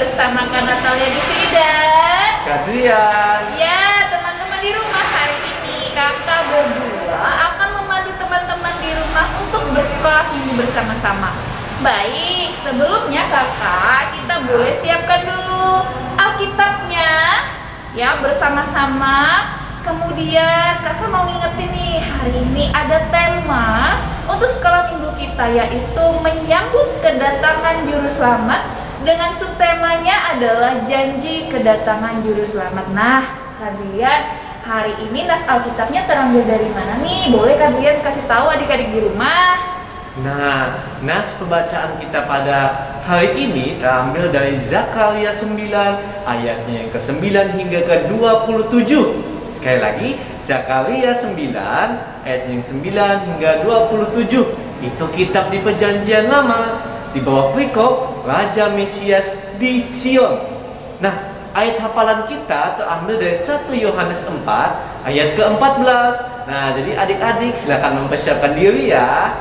bersama Kak Natalia di sini dan Kadrian. ya teman-teman di rumah, hari ini kakak berdua akan memandu teman-teman di rumah untuk bersekolah minggu bersama-sama. Baik, sebelumnya kakak kita boleh siapkan dulu Alkitabnya ya bersama-sama. Kemudian kakak mau ngingetin nih, hari ini ada tema untuk sekolah minggu kita, yaitu menyambut kedatangan juru selamat, dengan subtemanya adalah janji kedatangan juru selamat. Nah, kalian hari ini nas Alkitabnya terambil dari mana nih? Boleh kalian kasih tahu adik-adik di rumah? Nah, nas pembacaan kita pada hari ini terambil dari Zakaria 9 ayatnya yang ke-9 hingga ke-27. Sekali lagi, Zakaria 9 ayat yang 9 hingga 27. Itu kitab di Perjanjian Lama di bawah perikop Raja Mesias di Sion. Nah, ayat hafalan kita terambil dari 1 Yohanes 4 ayat ke-14. Nah, jadi adik-adik silakan mempersiapkan diri ya.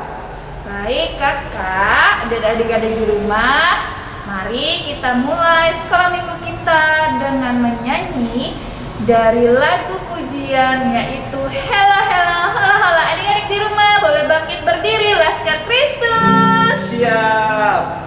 Baik kakak dan adik-adik di rumah, mari kita mulai sekolah minggu kita dengan menyanyi dari lagu pujian, yaitu Hela Hela Hola Hola. Adik-adik di rumah boleh bangkit berdiri, Laskar Kristus. Siap.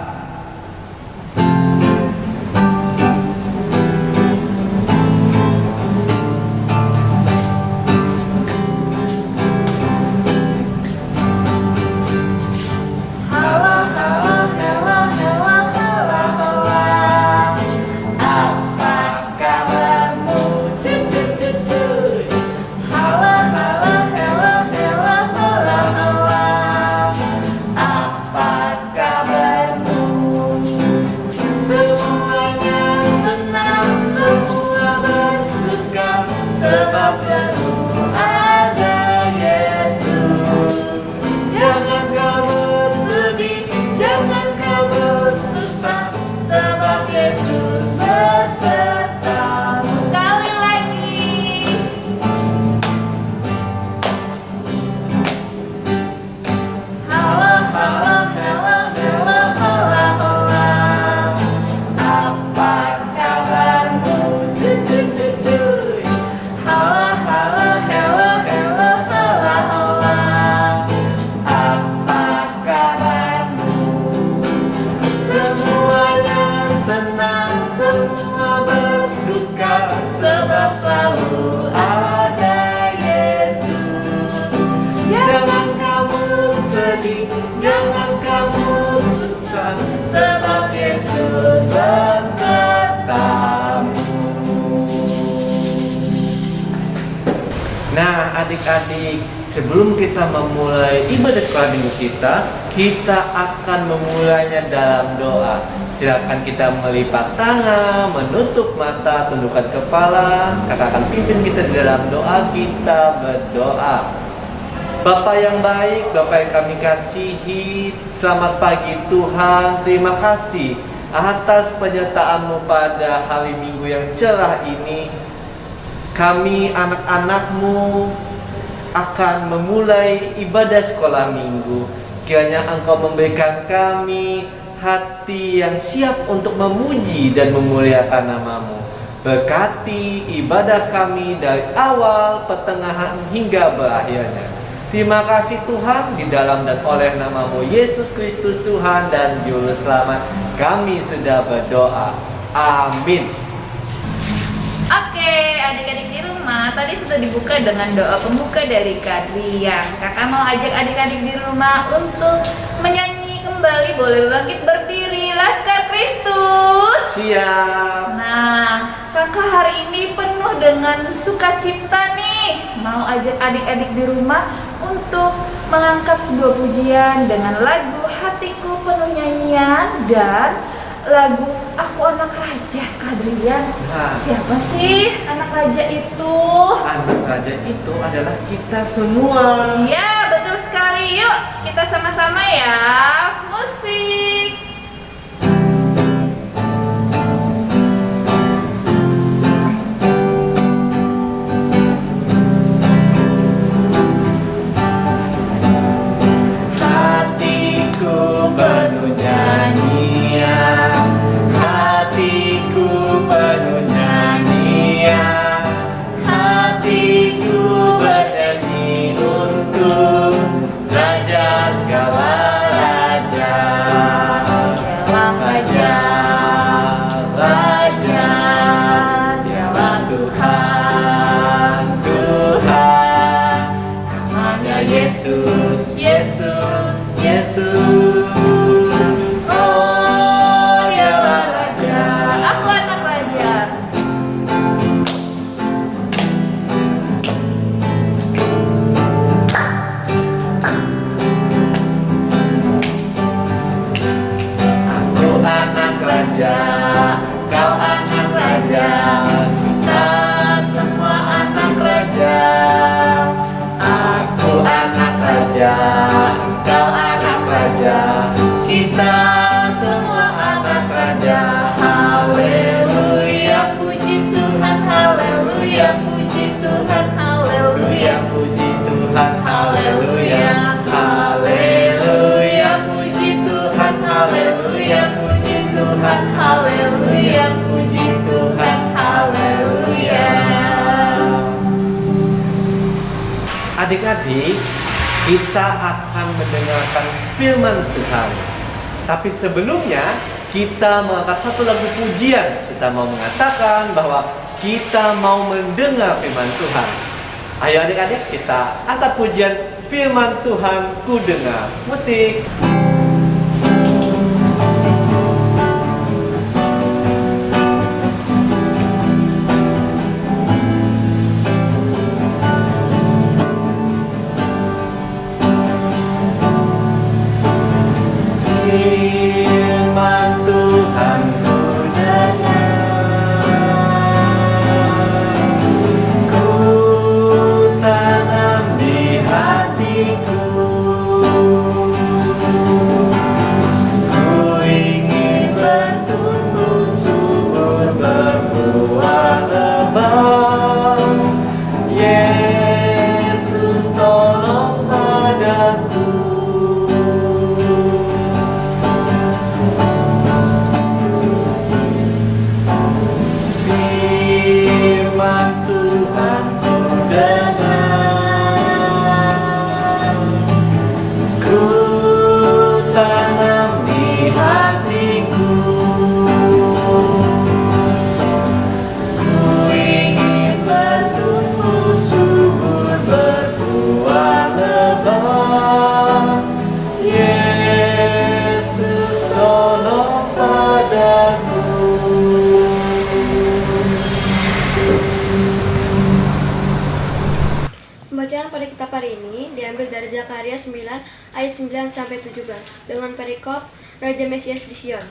Nah, adik-adik, sebelum kita memulai ibadah sekolah minggu kita akan memulainya dalam doa. Silakan kita melipat tangan, menutup mata, tundukkan kepala. Kakak akan pimpin kita di dalam doa. Kita berdoa. Bapa yang baik, Bapa yang kami kasihi, selamat pagi Tuhan. Terima kasih atas penyertaan-Mu pada hari Minggu yang cerah ini. Kami anak-anak-Mu akan memulai ibadah sekolah minggu. Kiranya Engkau memberikan kami hati yang siap untuk memuji dan memuliakan nama-Mu. Berkati ibadah kami dari awal, pertengahan hingga berakhirnya. Terima kasih Tuhan, di dalam dan oleh nama-Mu Yesus Kristus Tuhan dan Juru Selamat kami sudah berdoa. Amin. Oke, adik-adik di rumah, tadi sudah dibuka dengan doa pembuka dari Kadrian. Kakak mau ajak adik-adik di rumah untuk menyanyi kembali. Boleh bangkit berdiri, Laskar Kristus. Siap. Nah, kakak hari ini penuh dengan sukacita nih. Mau ajak adik-adik di rumah untuk mengangkat sebuah pujian dengan lagu Hatiku Penuh Nyanyian dan lagu Aku Anak Raja. Kadrian, Nah, siapa sih anak raja itu? anak raja itu adalah kita semua. Iya, betul sekali. Yuk, kita sama-sama ya. Musik. Hatiku penuh nyanyian, hati Kau anak raja, kita semua anak raja. Aku anak raja, kau anak raja, kita semua anak raja. Haleluya, puji Tuhan, haleluya, puji Tuhan, haleluya, puji Tuhan, haleluya, haleluya, puji Tuhan, haleluya, puji Tuhan, haleluya, puji Tuhan, haleluya. Adik-adik, kita akan mendengarkan firman Tuhan. Tapi sebelumnya, kita mengangkat satu lagu pujian. Kita mau mengatakan bahwa kita mau mendengar firman Tuhan. Ayo adik-adik, kita angkat pujian firman Tuhan ku dengar. Musik. Firman Tuhan ku dengar, ku tanam di hatiku, ku ingin bertumbuh subur berbuah lebat. Yesus tolong padaku. Firman Tuhan ku dengar, ku tanam di hatiku, ku ingin bertumbuh subur berbuah lebat. Yesus tolong padaku. Pembacaan pada kitab hari ini diambil dari Zakaria 9 ayat 9 sampai 17 dengan perikop Raja Mesias di Sion.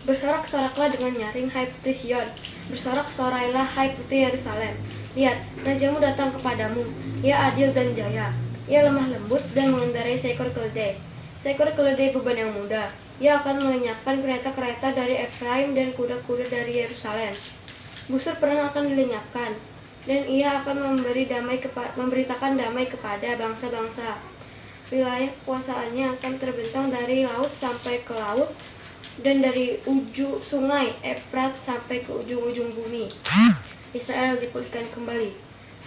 Bersorak-soraklah dengan nyaring, hai putri Sion. Bersorak-sorailah, hai putri Yerusalem. Lihat, rajamu datang kepadamu. Ia adil dan jaya. Ia lemah lembut dan mengendarai seekor keledai. Seekor keledai beban yang muda. Ia akan melenyapkan kereta-kereta dari Efraim dan kuda-kuda dari Yerusalem. Busur perang akan dilenyapkan, dan ia akan memberitakan damai kepada bangsa-bangsa. Wilayah kekuasaannya akan terbentang dari laut sampai ke laut, dan dari ujung sungai Efrat sampai ke ujung-ujung bumi. Israel dipulihkan kembali.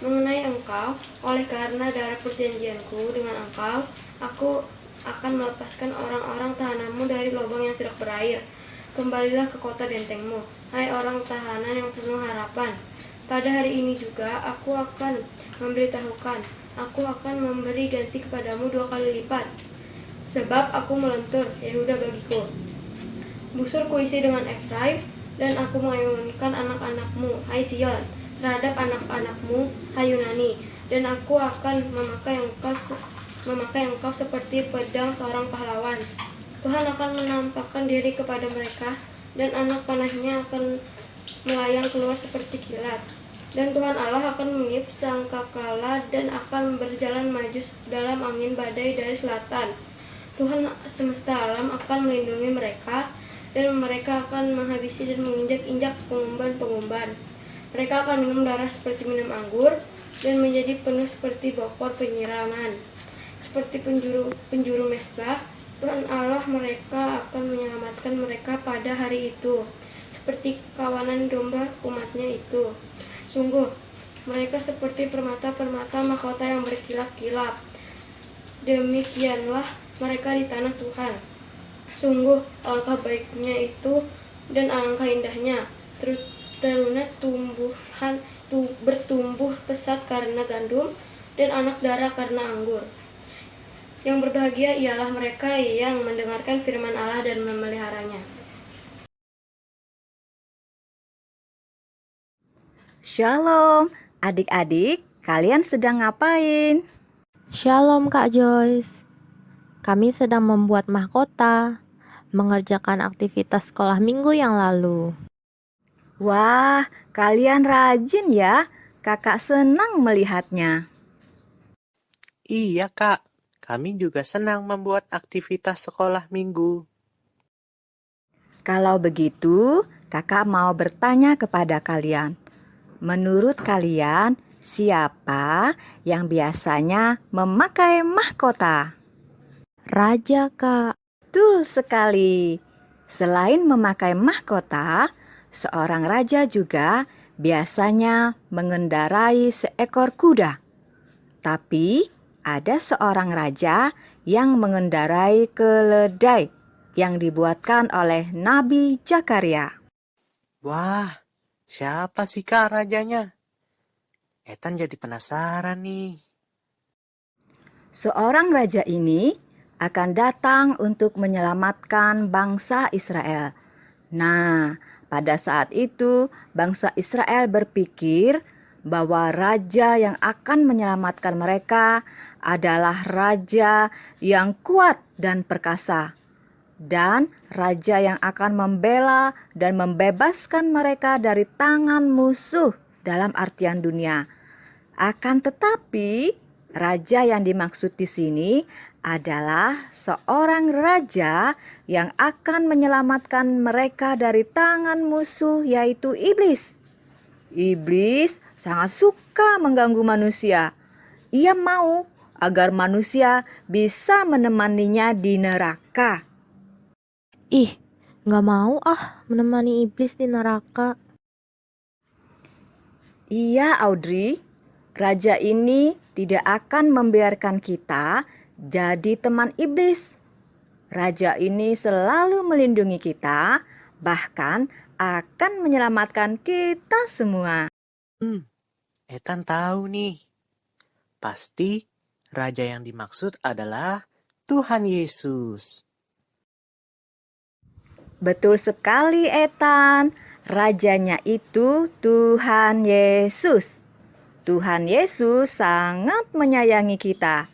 Mengenai engkau, oleh karena darah perjanjianku dengan engkau, aku akan melepaskan orang-orang tahananmu dari lubang yang tidak berair. Kembalilah ke kota bentengmu, hai orang tahanan yang penuh harapan. Pada hari ini juga aku akan memberitahukan, aku akan memberi ganti kepadamu 2 kali lipat. Sebab aku melentur, Yehuda bagiku. Busur kuisi dengan Efraim, dan aku mengayunkan anak-anakmu, hai Sion, terhadap anak-anakmu, hai Yunani. Dan aku akan memakai engkau seperti pedang seorang pahlawan. Tuhan akan menampakkan diri kepada mereka, dan anak panahnya akan melayang keluar seperti kilat. Dan Tuhan Allah akan meniup sangkakala dan akan berjalan maju dalam angin badai dari selatan. Tuhan semesta alam akan melindungi mereka, dan mereka akan menghabisi dan menginjak-injak pengumban-pengumban. Mereka akan minum darah seperti minum anggur, dan menjadi penuh seperti bokor penyiraman. Seperti penjuru mesbah, Tuhan Allah mereka akan menyelamatkan mereka pada hari itu, seperti kawanan domba umatnya itu. Sungguh, mereka seperti permata-permata mahkota yang berkilap-kilap. Demikianlah mereka di tanah Tuhan. Sungguh, alangkah baiknya itu dan alangkah indahnya. Teruna bertumbuh pesat karena gandum, dan anak darah karena anggur. Yang berbahagia ialah mereka yang mendengarkan firman Allah dan memeliharanya. Shalom, adik-adik, kalian sedang ngapain? Shalom Kak Joyce. Kami sedang membuat mahkota, mengerjakan aktivitas sekolah minggu yang lalu. Wah, kalian rajin ya. Kakak senang melihatnya. Iya, Kak. Kami juga senang membuat aktivitas sekolah minggu. Kalau begitu, kakak mau bertanya kepada kalian. Menurut kalian, siapa yang biasanya memakai mahkota? Raja, Kak. Betul sekali. Selain memakai mahkota, seorang raja juga biasanya mengendarai seekor kuda. Tapi ada seorang raja yang mengendarai keledai yang dibuatkan oleh Nabi Zakaria. Wah, siapa sih Kak rajanya? Etan jadi penasaran nih. Seorang raja ini akan datang untuk menyelamatkan bangsa Israel. Nah, pada saat itu bangsa Israel berpikir bahwa raja yang akan menyelamatkan mereka adalah raja yang kuat dan perkasa, dan raja yang akan membela dan membebaskan mereka dari tangan musuh dalam artian dunia. Akan tetapi, raja yang dimaksud di sini adalah seorang raja yang akan menyelamatkan mereka dari tangan musuh, yaitu iblis. Iblis sangat suka mengganggu manusia. Ia mau agar manusia bisa menemaninya di neraka. Ih, nggak mau menemani iblis di neraka. Iya, Audrey, raja ini tidak akan membiarkan kita jadi teman iblis. Raja ini selalu melindungi kita, bahkan akan menyelamatkan kita semua. Etan tahu nih. Pasti raja yang dimaksud adalah Tuhan Yesus. Betul sekali, Ethan. Rajanya itu Tuhan Yesus. Tuhan Yesus sangat menyayangi kita.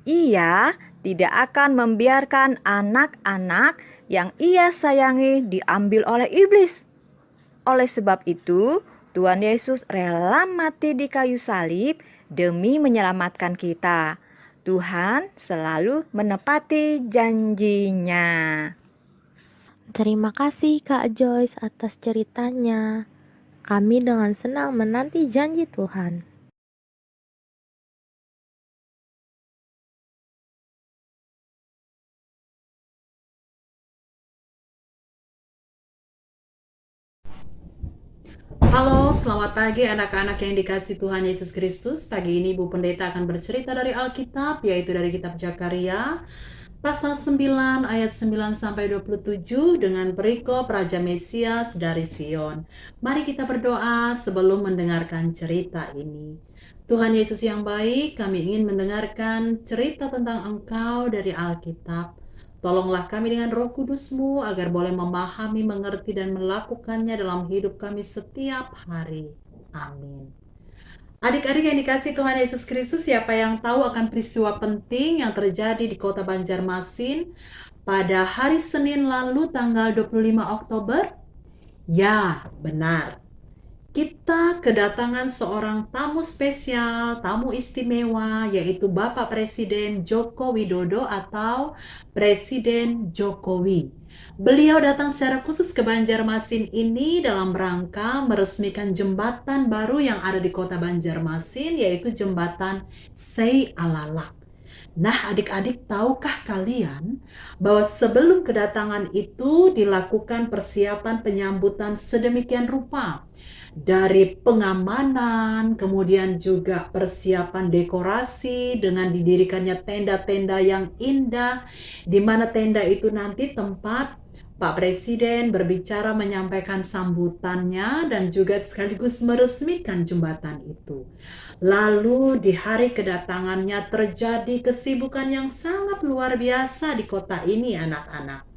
Ia tidak akan membiarkan anak-anak yang Ia sayangi diambil oleh iblis. Oleh sebab itu, Tuhan Yesus rela mati di kayu salib demi menyelamatkan kita. Tuhan selalu menepati janjinya. Terima kasih Kak Joyce atas ceritanya. Kami dengan senang menanti janji Tuhan. Halo, selamat pagi anak-anak yang dikasihi Tuhan Yesus Kristus. Pagi ini Ibu Pendeta akan bercerita dari Alkitab, yaitu dari kitab Zakaria, pasal 9 ayat 9 sampai 27 dengan perikop Raja Mesias dari Sion. Mari kita berdoa sebelum mendengarkan cerita ini. Tuhan Yesus yang baik, kami ingin mendengarkan cerita tentang Engkau dari Alkitab. Tolonglah kami dengan Roh Kudus-Mu agar boleh memahami, mengerti, dan melakukannya dalam hidup kami setiap hari. Amin. Adik-adik yang dikasihi Tuhan Yesus Kristus, siapa yang tahu akan peristiwa penting yang terjadi di kota Banjarmasin pada hari Senin lalu tanggal 25 Oktober? Ya, benar. Kita kedatangan seorang tamu spesial, tamu istimewa, yaitu Bapak Presiden Joko Widodo atau Presiden Jokowi. Beliau datang secara khusus ke Banjarmasin ini dalam rangka meresmikan jembatan baru yang ada di kota Banjarmasin, yaitu jembatan Sei Alalak. Nah, adik-adik, tahukah kalian bahwa sebelum kedatangan itu dilakukan persiapan penyambutan sedemikian rupa? Dari pengamanan, kemudian juga persiapan dekorasi dengan didirikannya tenda-tenda yang indah, di mana tenda itu nanti tempat Pak Presiden berbicara, menyampaikan sambutannya, dan juga sekaligus meresmikan jembatan itu. Lalu di hari kedatangannya terjadi kesibukan yang sangat luar biasa di kota ini, anak-anak.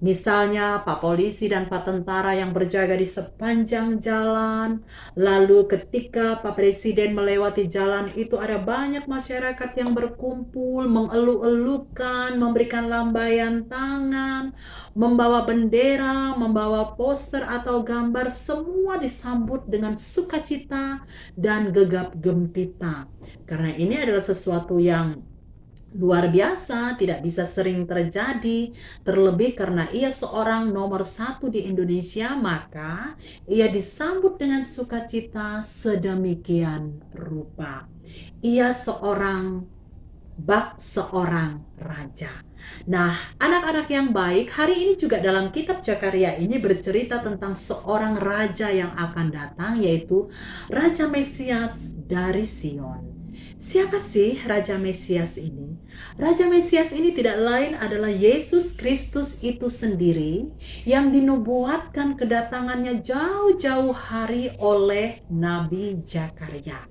Misalnya Pak Polisi dan Pak Tentara yang berjaga di sepanjang jalan. Lalu ketika Pak Presiden melewati jalan itu ada banyak masyarakat yang berkumpul, mengeluk-elukan, memberikan lambaian tangan, membawa bendera, membawa poster atau gambar, semua disambut dengan sukacita dan gegap gempita. Karena ini adalah sesuatu yang luar biasa, tidak bisa sering terjadi, terlebih karena ia seorang nomor 1 di Indonesia, maka ia disambut dengan sukacita sedemikian rupa. Ia seorang raja. Nah, anak-anak yang baik, hari ini juga dalam kitab Zakaria ini bercerita tentang seorang raja yang akan datang, yaitu Raja Mesias dari Sion. Siapa sih Raja Mesias ini? Raja Mesias ini tidak lain adalah Yesus Kristus itu sendiri yang dinubuatkan kedatangannya jauh-jauh hari oleh Nabi Zakaria.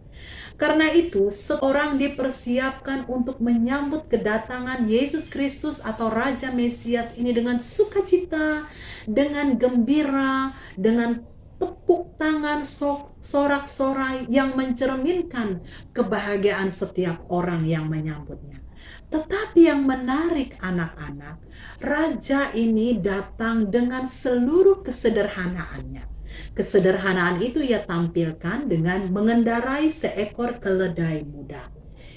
Karena itu, seorang dipersiapkan untuk menyambut kedatangan Yesus Kristus atau Raja Mesias ini dengan sukacita, dengan gembira, dengan tepuk tangan, sorak-sorai yang mencerminkan kebahagiaan setiap orang yang menyambutnya. Tetapi yang menarik anak-anak, raja ini datang dengan seluruh kesederhanaannya. Kesederhanaan itu ia tampilkan dengan mengendarai seekor keledai muda.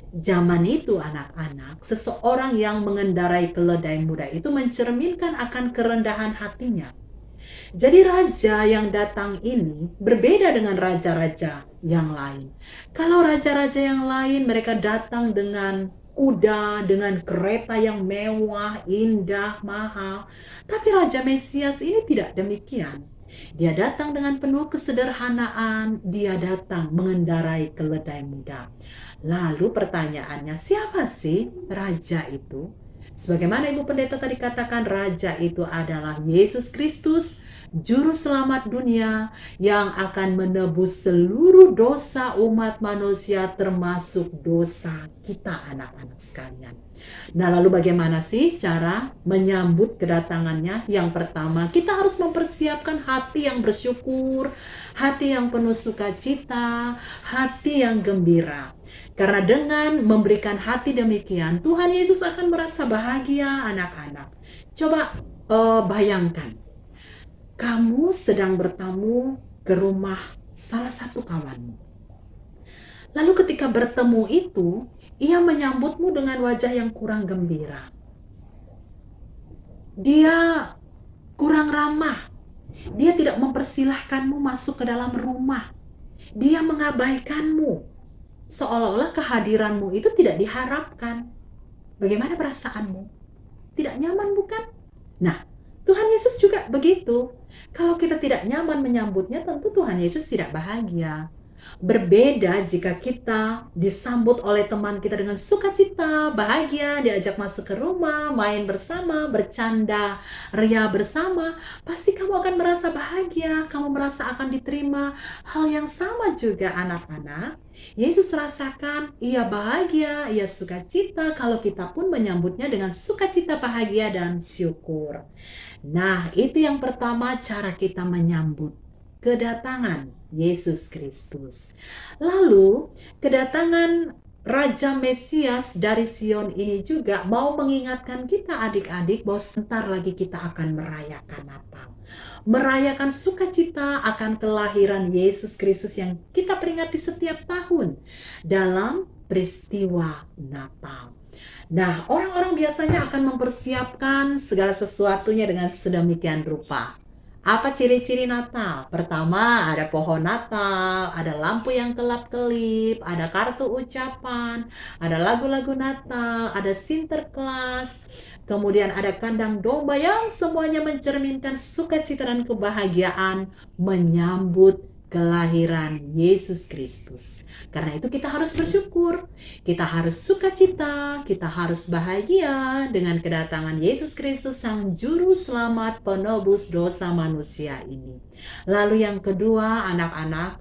Zaman itu anak-anak, seseorang yang mengendarai keledai muda itu mencerminkan akan kerendahan hatinya. Jadi raja yang datang ini berbeda dengan raja-raja yang lain. Kalau raja-raja yang lain mereka datang dengan kuda, dengan kereta yang mewah, indah, mahal. Tapi Raja Mesias ini tidak demikian. Dia datang dengan penuh kesederhanaan, dia datang mengendarai keledai muda. Lalu pertanyaannya, siapa sih raja itu? Sebagaimana Ibu Pendeta tadi katakan, raja itu adalah Yesus Kristus, juru selamat dunia yang akan menebus seluruh dosa umat manusia termasuk dosa kita anak-anak sekalian. Nah, lalu bagaimana sih cara menyambut kedatangannya? Yang pertama, kita harus mempersiapkan hati yang bersyukur, hati yang penuh sukacita, hati yang gembira. Karena dengan memberikan hati demikian, Tuhan Yesus akan merasa bahagia anak-anak. Coba bayangkan, kamu sedang bertamu ke rumah salah satu kawanmu. Lalu ketika bertemu itu, ia menyambutmu dengan wajah yang kurang gembira. Dia kurang ramah. Dia tidak mempersilahkanmu masuk ke dalam rumah. Dia mengabaikanmu. Seolah-olah kehadiranmu itu tidak diharapkan. Bagaimana perasaanmu? Tidak nyaman bukan? Nah, Tuhan Yesus juga begitu. Kalau kita tidak nyaman menyambutnya, tentu Tuhan Yesus tidak bahagia. Berbeda jika kita disambut oleh teman kita dengan sukacita, bahagia, diajak masuk ke rumah, main bersama, bercanda, ria bersama, pasti kamu akan merasa bahagia, kamu merasa akan diterima. Hal yang sama juga anak-anak, Yesus rasakan ia bahagia, ia sukacita kalau kita pun menyambutnya dengan sukacita, bahagia, dan syukur. Nah, itu yang pertama cara kita menyambut kedatangan Yesus Kristus. Lalu, kedatangan Raja Mesias dari Sion ini juga mau mengingatkan kita adik-adik bahwa sebentar lagi kita akan merayakan Natal. Merayakan sukacita akan kelahiran Yesus Kristus yang kita peringati setiap tahun dalam peristiwa Natal. Nah, orang-orang biasanya akan mempersiapkan segala sesuatunya dengan sedemikian rupa. Apa ciri-ciri Natal? Pertama, ada pohon Natal, ada lampu yang kelap-kelip, ada kartu ucapan, ada lagu-lagu Natal, ada Sinterklas, kemudian ada kandang domba yang semuanya mencerminkan sukacita dan kebahagiaan menyambut kelahiran Yesus Kristus. Karena itu kita harus bersyukur, kita harus sukacita, kita harus bahagia dengan kedatangan Yesus Kristus Sang Juru Selamat penebus dosa manusia ini. Lalu yang kedua, anak-anak,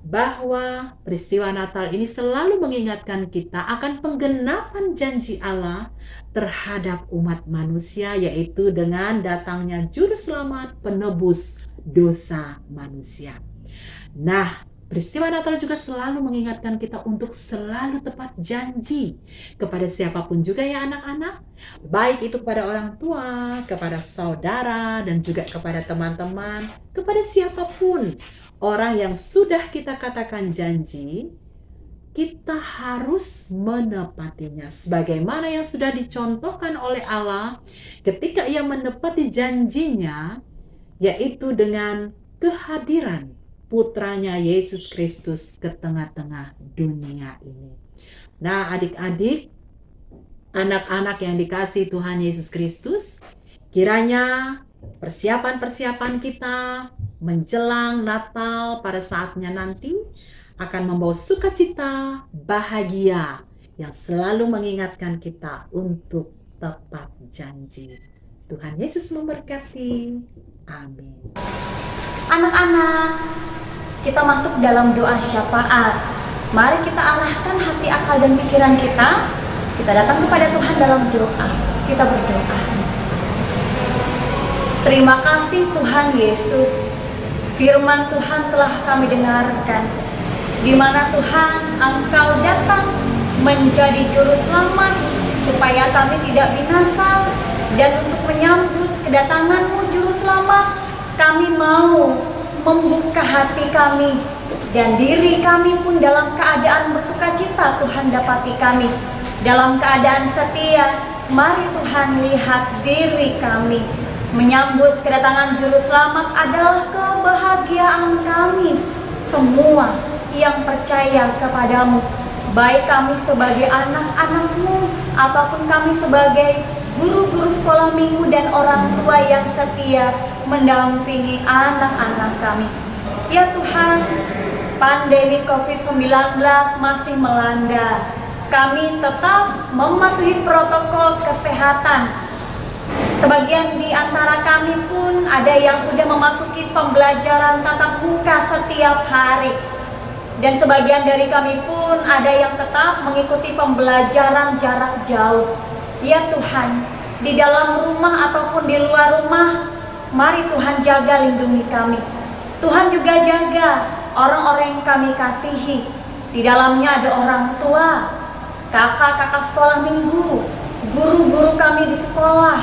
bahwa peristiwa Natal ini selalu mengingatkan kita akan penggenapan janji Allah terhadap umat manusia, yaitu dengan datangnya Juru Selamat penebus dosa manusia. Nah, peristiwa Natal juga selalu mengingatkan kita untuk selalu tepat janji kepada siapapun juga ya anak-anak, baik itu kepada orang tua, kepada saudara, dan juga kepada teman-teman, kepada siapapun orang yang sudah kita katakan janji, kita harus menepatinya. Sebagaimana yang sudah dicontohkan oleh Allah ketika Ia menepati janjinya, yaitu dengan kehadiran putranya Yesus Kristus ke tengah-tengah dunia ini. Nah, adik-adik, anak-anak yang dikasihi Tuhan Yesus Kristus, kiranya persiapan-persiapan kita menjelang Natal pada saatnya nanti akan membawa sukacita, bahagia yang selalu mengingatkan kita untuk tepat janji. Tuhan Yesus memberkati. Amin. Anak-anak, kita masuk dalam doa syafaat. Mari kita arahkan hati, akal, dan pikiran kita. Kita datang kepada Tuhan dalam doa. Kita berdoa. Terima kasih Tuhan Yesus. Firman Tuhan telah kami dengarkan, di mana Tuhan Engkau datang menjadi juru selamat supaya kami tidak binasa, dan untuk menyambut kedatangan-Mu juru selamat, kami mau membuka hati kami dan diri kami pun dalam keadaan bersukacita. Tuhan dapati kami dalam keadaan setia. Mari Tuhan lihat diri kami. Menyambut kedatangan juru selamat adalah kebahagiaan kami semua yang percaya kepadamu, baik kami sebagai anak-anak-Mu ataupun kami sebagai guru-guru sekolah minggu dan orang tua yang setia mendampingi anak-anak kami. Ya Tuhan, pandemi COVID-19 masih melanda. Kami tetap mematuhi protokol kesehatan. Sebagian di antara kami pun ada yang sudah memasuki pembelajaran tatap muka setiap hari. Dan sebagian dari kami pun ada yang tetap mengikuti pembelajaran jarak jauh. Ya Tuhan, di dalam rumah ataupun di luar rumah, mari Tuhan jaga lindungi kami. Tuhan juga jaga orang-orang yang kami kasihi. Di dalamnya ada orang tua, kakak-kakak sekolah minggu, guru-guru kami di sekolah,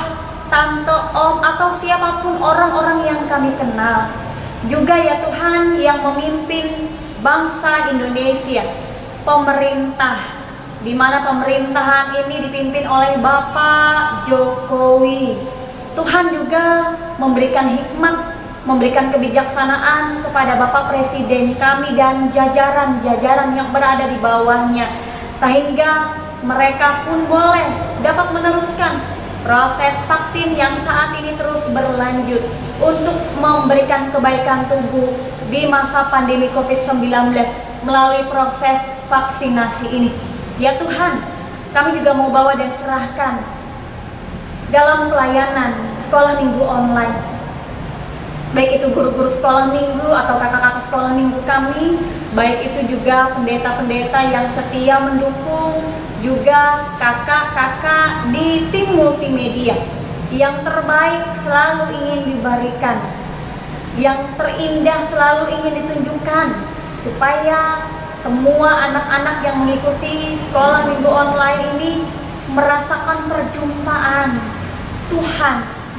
tante, om, atau siapapun orang-orang yang kami kenal. Juga ya Tuhan yang memimpin bangsa Indonesia, pemerintah, di mana pemerintahan ini dipimpin oleh Bapak Jokowi. Tuhan juga memberikan hikmat, memberikan kebijaksanaan kepada Bapak Presiden kami dan jajaran-jajaran yang berada di bawahnya, sehingga mereka pun boleh dapat meneruskan proses vaksin yang saat ini terus berlanjut untuk memberikan kebaikan tubuh di masa pandemi COVID-19 melalui proses vaksinasi ini. Ya Tuhan, kami juga mau bawa dan serahkan dalam pelayanan sekolah minggu online, baik itu guru-guru sekolah minggu atau kakak-kakak sekolah minggu kami, baik itu juga pendeta-pendeta yang setia mendukung, juga kakak-kakak di tim multimedia. Yang terbaik selalu ingin diberikan, yang terindah selalu ingin ditunjukkan, supaya semua anak-anak yang mengikuti sekolah minggu online ini merasakan perjumpaan Tuhan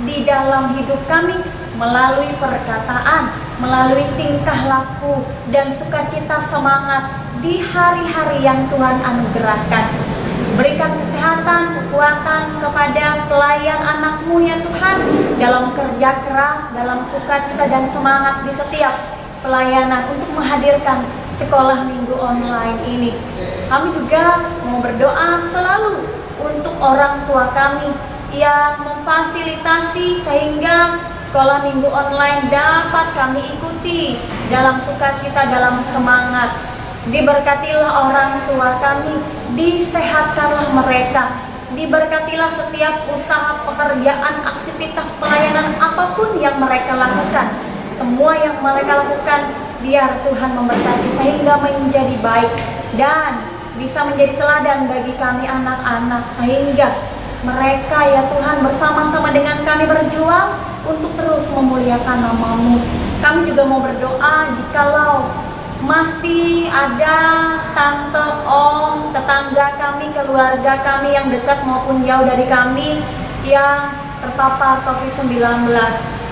di dalam hidup kami melalui perkataan, melalui tingkah laku dan sukacita semangat di hari-hari yang Tuhan anugerahkan. Berikan kesehatan, kekuatan kepada pelayan anak-Mu ya Tuhan, dalam kerja keras, dalam sukacita dan semangat di setiap pelayanan untuk menghadirkan sekolah minggu online ini. Kami juga mau berdoa selalu untuk orang tua kami yang memfasilitasi sehingga sekolah minggu online dapat kami ikuti dalam sukacita, dalam semangat. Diberkatilah orang tua kami, disehatkanlah mereka, diberkatilah setiap usaha, pekerjaan, aktivitas pelayanan apapun yang mereka lakukan. Semua yang mereka lakukan biar Tuhan memberkati sehingga menjadi baik dan bisa menjadi teladan bagi kami anak-anak, sehingga mereka ya Tuhan bersama-sama dengan kami berjuang untuk terus memuliakan nama-Mu. Kami juga mau berdoa jikalau masih ada tante, om, tetangga kami, keluarga kami yang dekat maupun jauh dari kami yang terpapar COVID-19.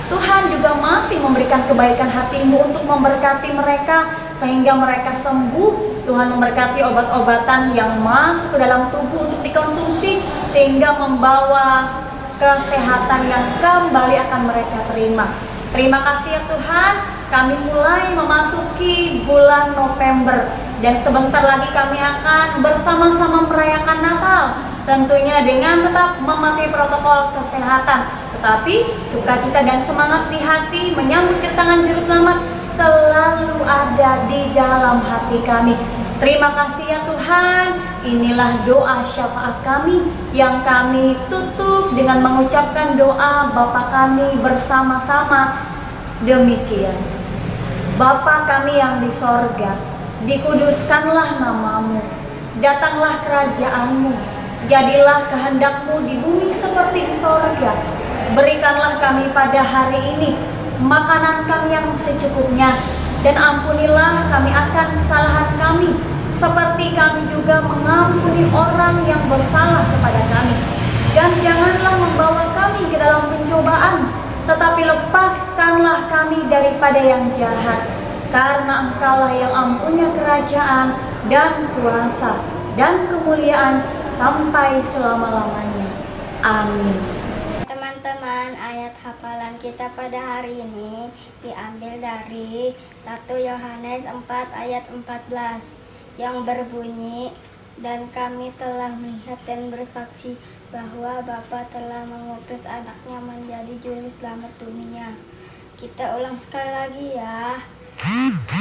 Tuhan juga masih memberikan kebaikan hati-Mu untuk memberkati mereka sehingga mereka sembuh. Tuhan memberkati obat-obatan yang masuk ke dalam tubuh untuk dikonsumsi sehingga membawa kesehatan yang kembali akan mereka terima. Terima kasih ya Tuhan, kami mulai memasuki bulan November dan sebentar lagi kami akan bersama-sama merayakan Natal, tentunya dengan tetap memakai protokol kesehatan, tetapi sukacita dan semangat di hati menyambut kedatangan Juru Selamat selalu ada di dalam hati kami. Terima kasih ya Tuhan, inilah doa syafaat kami yang kami tutup dengan mengucapkan doa Bapa kami bersama-sama. Demikian, Bapa kami yang di sorga, dikuduskanlah nama-Mu, datanglah kerajaan-Mu, jadilah kehendak-Mu di bumi seperti di sorga. Berikanlah kami pada hari ini makanan kami yang secukupnya, dan ampunilah kami akan kesalahan kami, seperti kami juga mengampuni orang yang bersalah kepada kami. Dan janganlah membawa kami ke dalam pencobaan, tetapi lepaskanlah kami daripada yang jahat. Karena Engkaulah yang mempunyai kerajaan dan kuasa dan kemuliaan sampai selama-lamanya. Amin. Teman-teman, ayat hafalan kita pada hari ini diambil dari 1 Yohanes 4 ayat 14 yang berbunyi, dan kami telah melihat dan bersaksi bahwa Bapa telah mengutus anaknya menjadi juru selamat dunia. Kita ulang sekali lagi ya.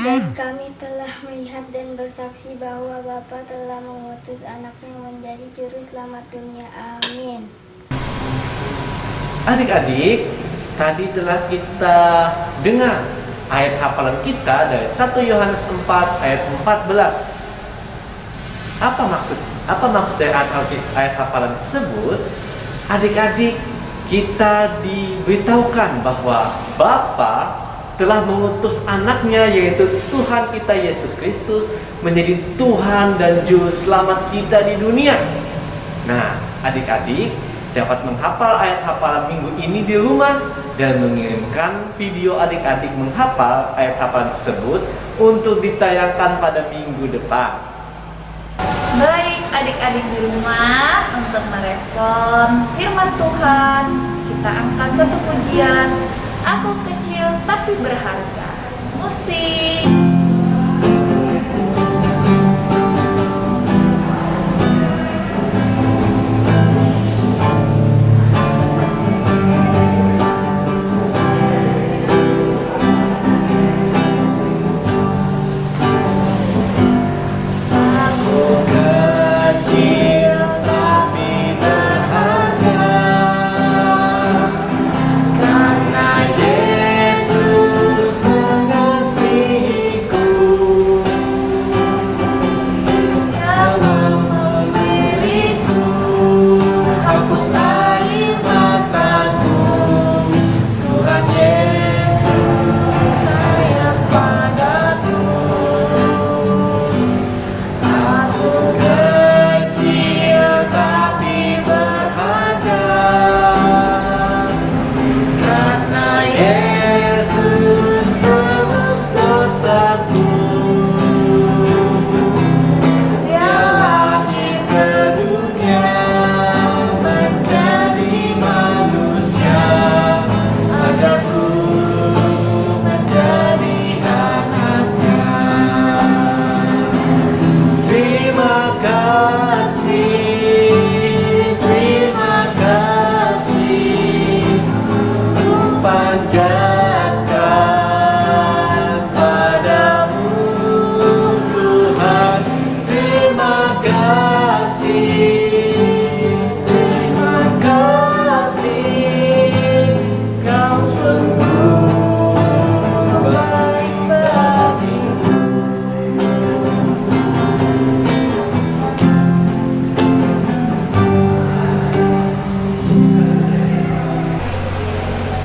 Dan kami telah melihat dan bersaksi bahwa Bapa telah mengutus anaknya menjadi juru selamat dunia. Amin. Adik-adik, tadi telah kita dengar ayat hafalan kita dari 1 Yohanes 4 ayat 14. Apa maksud dari ayat hafalan tersebut? Adik-adik, kita diberitahukan bahwa Bapa telah mengutus anaknya, yaitu Tuhan kita Yesus Kristus, menjadi Tuhan dan Juru Selamat kita di dunia. Nah, adik-adik dapat menghafal ayat hafalan minggu ini di rumah dan mengirimkan video adik-adik menghafal ayat hafalan tersebut untuk ditayangkan pada minggu depan. Baik adik-adik di rumah, untuk merespon firman Tuhan, kita angkat satu pujian, Aku Kecil Tapi Berharga. Musik. Karena Yesus mengasihi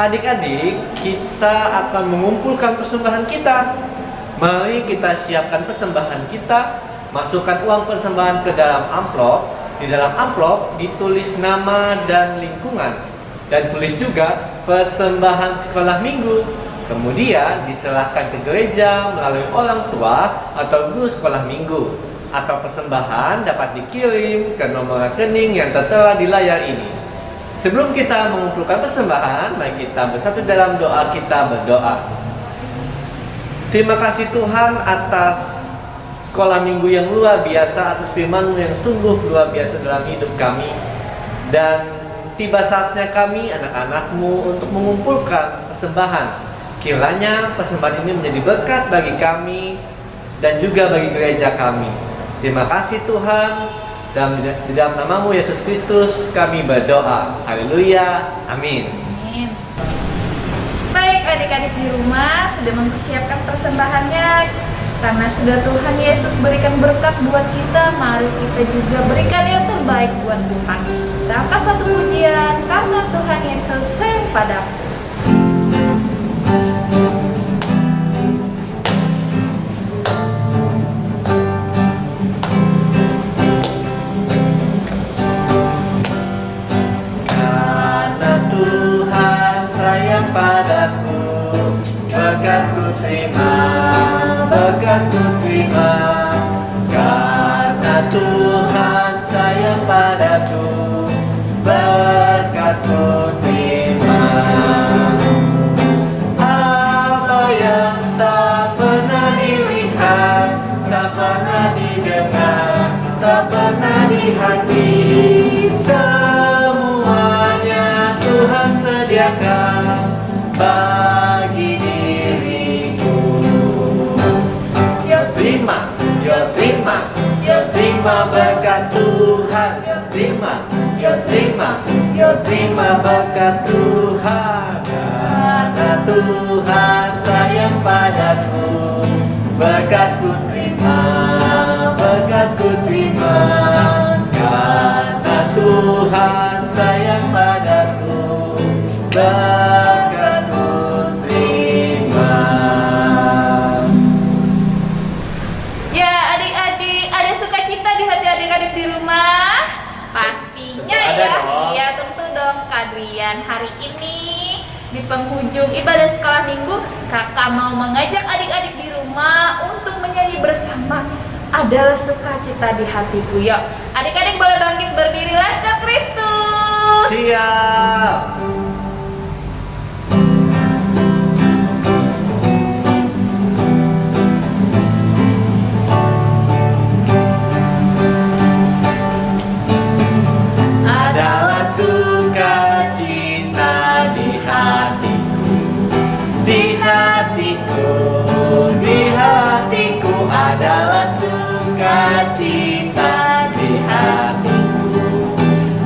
Adik-adik, kita akan mengumpulkan persembahan kita. Mari kita siapkan persembahan kita, masukkan uang persembahan ke dalam amplop. Di dalam amplop ditulis nama dan lingkungan, dan tulis juga persembahan sekolah minggu. Kemudian diserahkan ke gereja melalui orang tua atau guru sekolah minggu. Atau persembahan dapat dikirim ke nomor rekening yang tertera di layar ini. Sebelum kita mengumpulkan persembahan, mari kita bersatu dalam doa. Kita berdoa. Terima kasih Tuhan atas sekolah minggu yang luar biasa, atas firman-Mu yang sungguh luar biasa dalam hidup kami. Dan tiba saatnya kami, anak-anak-Mu, untuk mengumpulkan persembahan. Kiranya persembahan ini menjadi berkat bagi kami dan juga bagi gereja kami. Terima kasih Tuhan. Dan di dalam nama-Mu Yesus Kristus kami berdoa. Haleluya. Amin. Amin. Baik, adik-adik di rumah sudah mempersiapkan persembahannya. Karena sudah Tuhan Yesus berikan berkat buat kita, mari kita juga berikan yang terbaik buat Tuhan. Kita angkat satu pujian, karena Tuhan Yesus sayang padaku. Berkatku terima, berkatku terima, karena Tuhan sayang padaku. Berkatku terima. Apa yang tak pernah dilihat, tak pernah didengar, tak pernah di hati, semuanya Tuhan sediakan bagi diriku. Yo terima, yo terima, yo terima berkat Tuhan. Yo terima, yo terima, yo terima berkat Tuhan. Karena Tuhan sayang padaku. Berkatku terima, berkatku terima. Karena Tuhan sayang padaku. Berkatku terima. Ya adik-adik, ada sukacita di hati adik-adik di rumah? Pastinya Tentu ada ya. dong. Iya tentu dong Kak Drian. Hari ini di penghujung ibadah sekolah minggu, kakak mau mengajak adik-adik di rumah untuk menyanyi bersama Adalah Sukacita di Hatiku. Yuk adik-adik boleh bangkit berdiri. Laskar Kristus. Siap. Adalah sukacita di hatiku, di hatiku, di hatiku. Adalah sukacita di hatiku,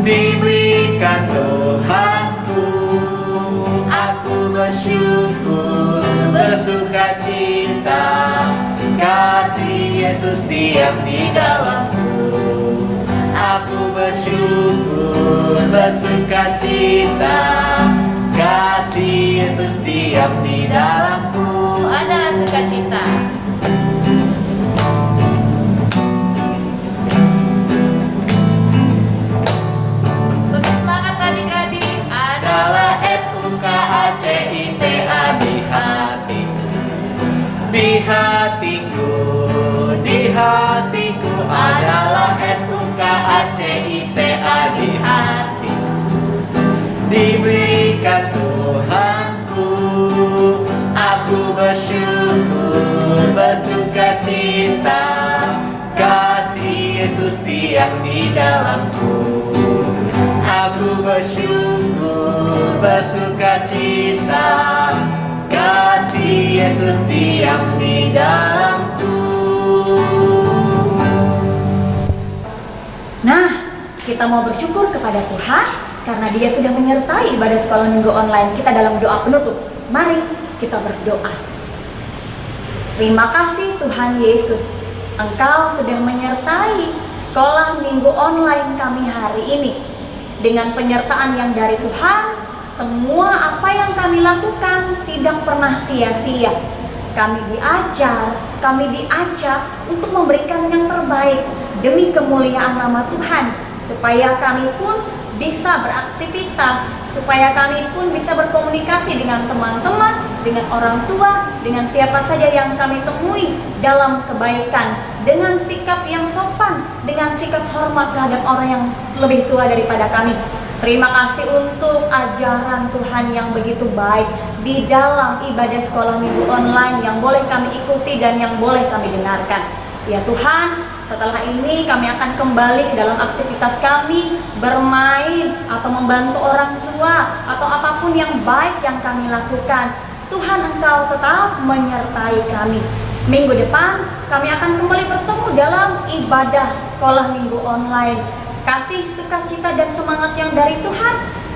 diberikan Tuhanku. Aku bersyukur, bersukacita, kasih Yesus diam di dalamku. Aku bersyukur, bersukacita, kasih Yesus diam di dalamku. Adalah sukacita. Lebih semangat adik-adik. Adalah SUKACITA di hatiku, di hatiku, di hatiku. Adalah SUKACITA di hatiku, diberikan Tuhanku. Aku bersyukur, bersukacita, kasih Yesus diam di dalamku. Aku bersyukur, bersukacita, kasih Yesus diam di dalamku. Nah, kita mau bersyukur kepada Tuhan karena Dia sudah menyertai ibadah sekolah minggu online kita dalam doa penutup. Mari kita berdoa. Terima kasih Tuhan Yesus, Engkau sudah menyertai sekolah minggu online kami hari ini. Dengan penyertaan yang dari Tuhan, semua apa yang kami lakukan tidak pernah sia-sia. Kami diajar, kami diajak untuk memberikan yang terbaik demi kemuliaan nama Tuhan, supaya kami pun bisa beraktivitas, supaya kami pun bisa berkomunikasi dengan teman-teman, dengan orang tua, dengan siapa saja yang kami temui dalam kebaikan, dengan sikap yang sopan, dengan sikap hormat terhadap orang yang lebih tua daripada kami. Terima kasih untuk ajaran Tuhan yang begitu baik di dalam ibadah sekolah minggu online yang boleh kami ikuti dan yang boleh kami dengarkan. Ya Tuhan, setelah ini kami akan kembali dalam aktivitas kami, bermain atau membantu orang tua atau apapun yang baik yang kami lakukan. Tuhan, Engkau tetap menyertai kami. Minggu depan kami akan kembali bertemu dalam ibadah sekolah minggu online. Kasih, sukacita, dan semangat yang dari Tuhan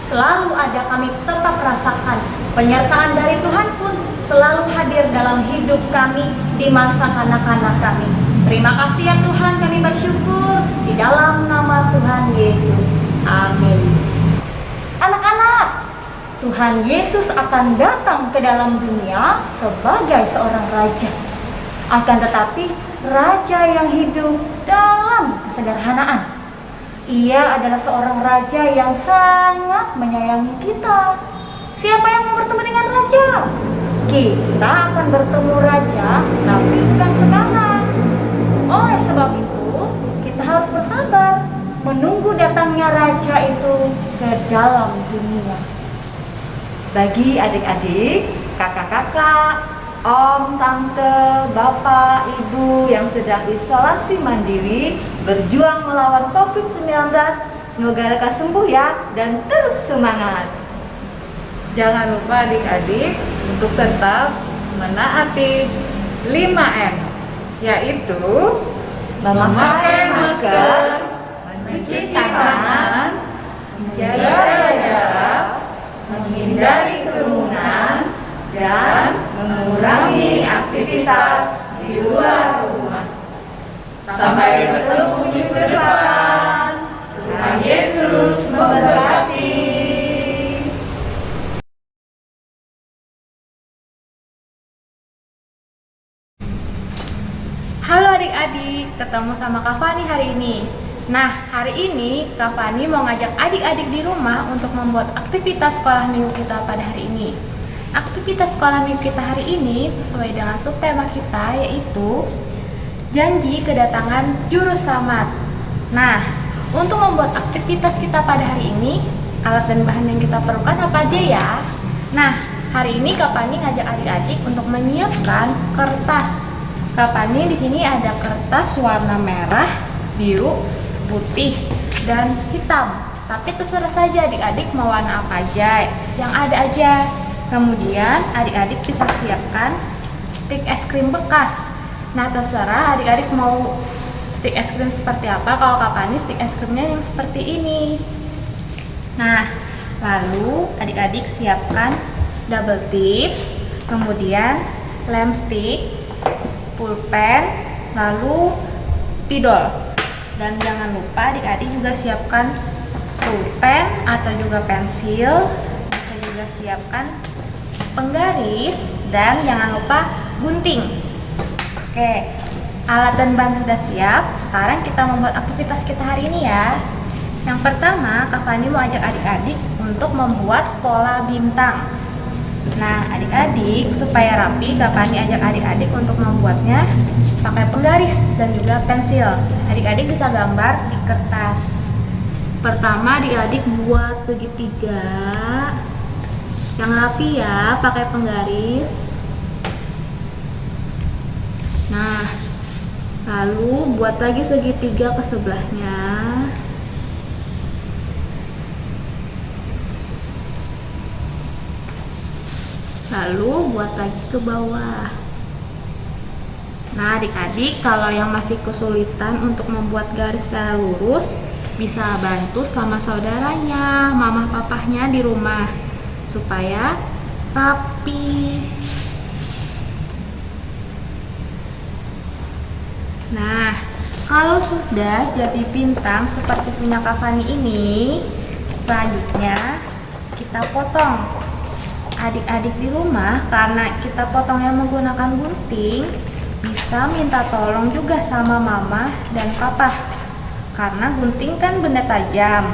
selalu ada, kami tetap rasakan. Penyertaan dari Tuhan pun selalu hadir dalam hidup kami di masa kanak-kanak kami. Terima kasih ya Tuhan, kami bersyukur di dalam nama Tuhan Yesus. Amin. Anak-anak, Tuhan Yesus akan datang ke dalam dunia sebagai seorang raja. Akan tetapi, raja yang hidup dalam kesederhanaan. Ia adalah seorang raja yang sangat menyayangi kita. Siapa yang mau bertemu dengan raja? Kita akan bertemu raja, tapi bukan sekarang. Oleh sebab itu, kita harus bersabar menunggu datangnya raja itu ke dalam dunia. Bagi adik-adik, kakak-kakak, om, tante, bapak, ibu yang sedang isolasi mandiri berjuang melawan COVID-19, semoga lekas sembuh ya dan terus semangat. Jangan lupa adik-adik untuk tetap menaati 5M, yaitu Memakai masker, mencuci tangan, menjaga jarak, menghindari kerumunan, dan mengurangi aktivitas di luar rumah. Sampai bertemu minggu depan. Tuhan Yesus memberkati. Halo adik-adik, ketemu sama Kak Fani hari ini. Nah, hari ini Kak Fani mau ngajak adik-adik di rumah untuk membuat aktivitas sekolah minggu kita pada hari ini. Aktivitas sekolah minggu kita hari ini sesuai dengan subtema kita, yaitu janji kedatangan juru selamat. Nah, untuk membuat aktivitas kita pada hari ini, alat dan bahan yang kita perlukan apa aja ya? Nah, hari ini Kak Fani ngajak adik-adik untuk menyiapkan kertas. Kak Fani di sini ada kertas warna merah, biru, putih, dan hitam. Tapi terserah saja adik-adik mau warna apa aja, yang ada aja. Kemudian adik-adik bisa siapkan stik es krim bekas. Nah, terserah adik-adik mau stik es krim seperti apa. Kalau Kak Fani stik es krimnya yang seperti ini. Nah, lalu adik-adik siapkan double tip, kemudian lem stick, pulpen, lalu spidol. Dan jangan lupa adik-adik juga siapkan pulpen atau juga pensil. Bisa juga siapkan penggaris dan jangan lupa gunting. Oke, alat dan bahan sudah siap. Sekarang kita membuat aktivitas kita hari ini ya. Yang pertama, Kak Fani mau ajak adik-adik untuk membuat pola bintang. Nah, adik-adik supaya rapi, Kak Fani ajak adik-adik untuk membuatnya pakai penggaris dan juga pensil. Adik-adik bisa gambar di kertas. Pertama, adik-adik buat segitiga yang rapi ya, pakai penggaris. Nah, lalu buat lagi segitiga ke sebelahnya. Lalu buat lagi ke bawah. Nah, adik-adik kalau yang masih kesulitan untuk membuat garis secara lurus, bisa bantu sama saudaranya, mama papahnya di rumah supaya rapi. Nah, kalau sudah jadi bintang seperti punya Kak Fani ini, selanjutnya kita potong. Adik-adik di rumah, karena kita potongnya menggunakan gunting, bisa minta tolong juga sama mama dan papa. Karena gunting kan benda tajam,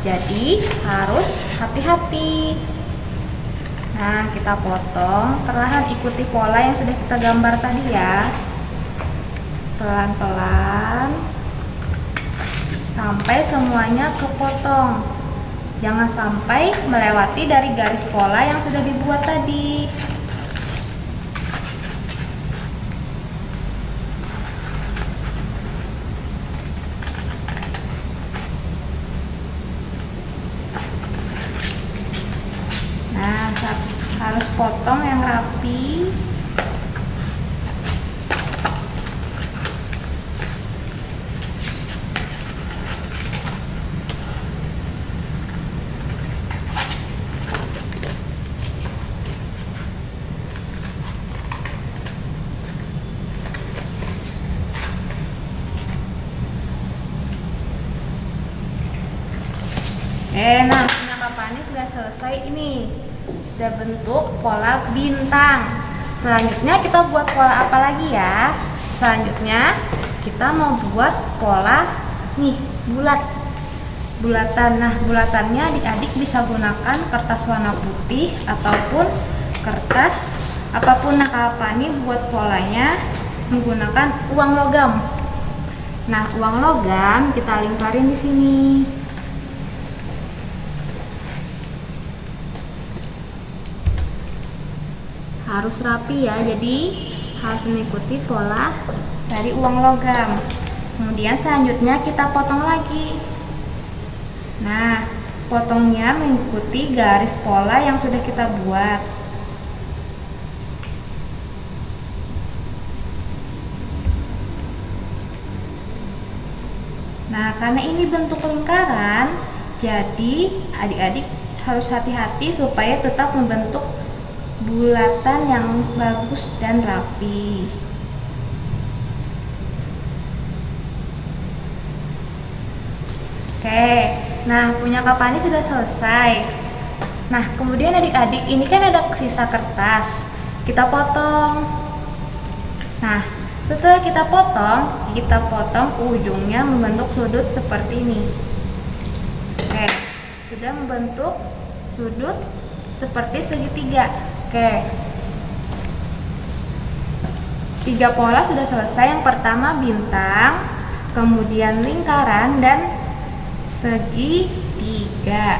jadi harus hati-hati. Nah, kita potong, perlahan ikuti pola yang sudah kita gambar tadi ya. Pelan-pelan sampai semuanya kepotong. Jangan sampai melewati dari garis pola yang sudah dibuat tadi. Nah, harus potong yang rapi. Nah, punya Kak Fani sudah selesai ini. Sudah bentuk pola bintang. Selanjutnya kita buat pola apa lagi ya? Selanjutnya kita mau buat pola nih, bulatan. Nah, bulatannya adik-adik bisa gunakan kertas warna putih ataupun kertas apapun. Nah, Kak Fani buat polanya menggunakan uang logam. Nah, uang logam kita lingkarin di sini. Harus rapi ya, jadi harus mengikuti pola dari uang logam. Kemudian selanjutnya kita potong lagi. Nah, potongnya mengikuti garis pola yang sudah kita buat. Nah, karena ini bentuk lingkaran, jadi adik-adik harus hati-hati supaya tetap membentuk bulatan yang bagus dan rapi. Oke, nah punya Kak Fani sudah selesai. Nah, kemudian adik-adik ini kan ada sisa kertas, kita potong. Nah, setelah kita potong ujungnya membentuk sudut seperti ini. Oke, sudah membentuk sudut seperti segitiga. Oke, 3 pola sudah selesai. Yang pertama bintang, kemudian lingkaran, dan segitiga.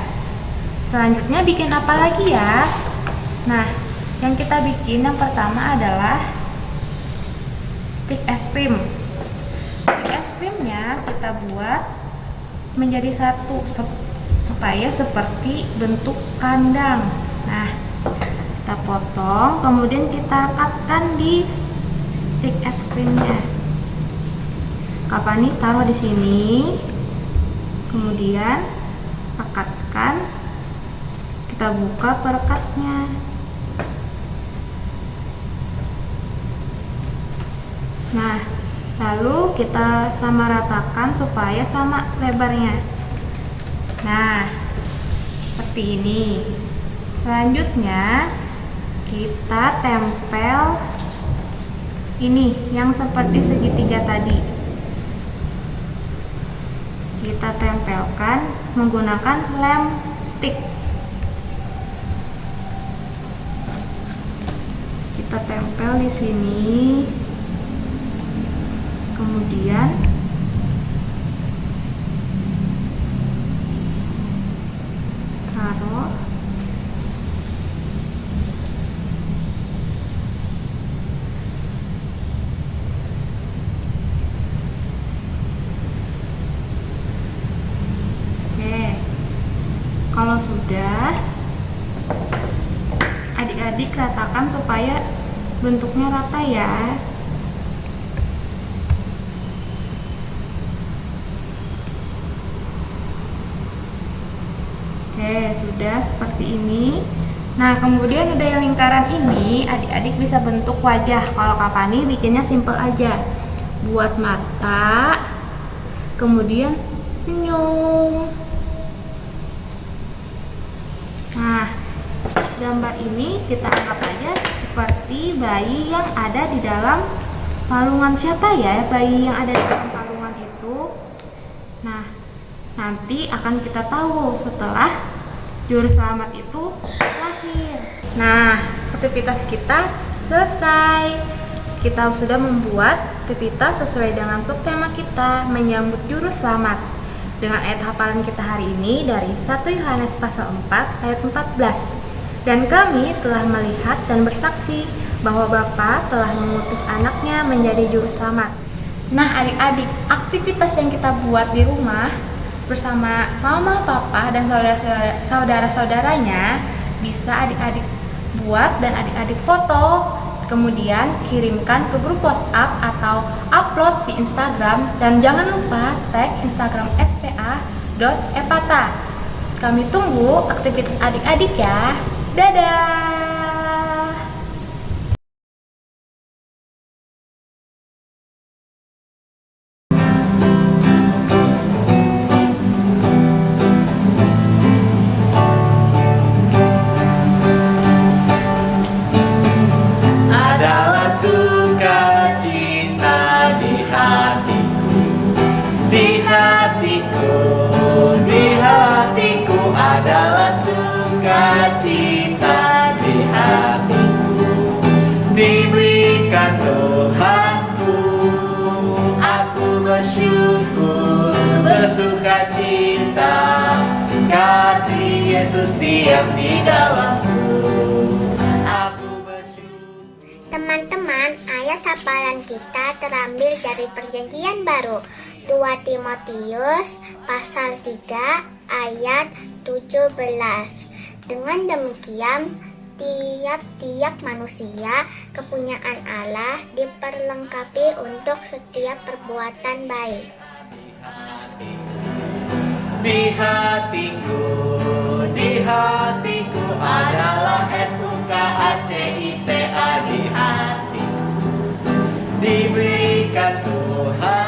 Selanjutnya bikin apa lagi ya? Nah, yang kita bikin yang pertama adalah stick es krim. Stick es krimnya kita buat menjadi satu supaya seperti bentuk kandang. Nah, kita potong, kemudian kita rekatkan di stick es krimnya. Kak Fani taruh di sini, kemudian rekatkan. Kita buka perekatnya. Nah, lalu kita samaratakan supaya sama lebarnya. Nah, seperti ini. Selanjutnya kita tempel ini yang seperti segitiga tadi. Kita tempelkan menggunakan lem stick. Kita tempel di sini. Kemudian taruh. Kalau sudah, adik-adik ratakan supaya bentuknya rata ya. Oke, sudah seperti ini. Nah, kemudian ada yang lingkaran ini, adik-adik bisa bentuk wajah. Kalau Kak Fani bikinnya simple aja. Buat mata, kemudian senyum. Nah, gambar ini kita anggap aja seperti bayi yang ada di dalam palungan. Siapa ya bayi yang ada di dalam palungan itu? Nah, nanti akan kita tahu setelah juru selamat itu lahir. Nah, aktivitas kita selesai. Kita sudah membuat aktivitas sesuai dengan subtema kita, menyambut juru selamat. Dengan ayat hafalan kita hari ini dari 1 Yohanes pasal 4 ayat 14. Dan kami telah melihat dan bersaksi bahwa Bapa telah mengutus anaknya menjadi juru selamat. Nah, adik-adik, aktivitas yang kita buat di rumah bersama mama, papa, dan saudara-saudaranya bisa adik-adik buat dan adik-adik foto, kemudian kirimkan ke grup WhatsApp atau upload di Instagram, dan jangan lupa tag Instagram spa.epata. Kami tunggu aktivitas adik-adik ya. Dadah! Adalah sukacita di hatiku, di hatiku, di hatiku adalah sukacita di hatiku. Diberikan Tuhanku, aku bersyukur, bersukacita, kasih Yesus diam di dalamku. Teman-teman, ayat hafalan kita terambil dari Perjanjian Baru, 2 Timotius pasal 3 ayat 17. Dengan demikian, tiap-tiap manusia kepunyaan Allah diperlengkapi untuk setiap perbuatan baik. Di hatiku adalah SUKACITA di hatiku. Diberikan Tuhan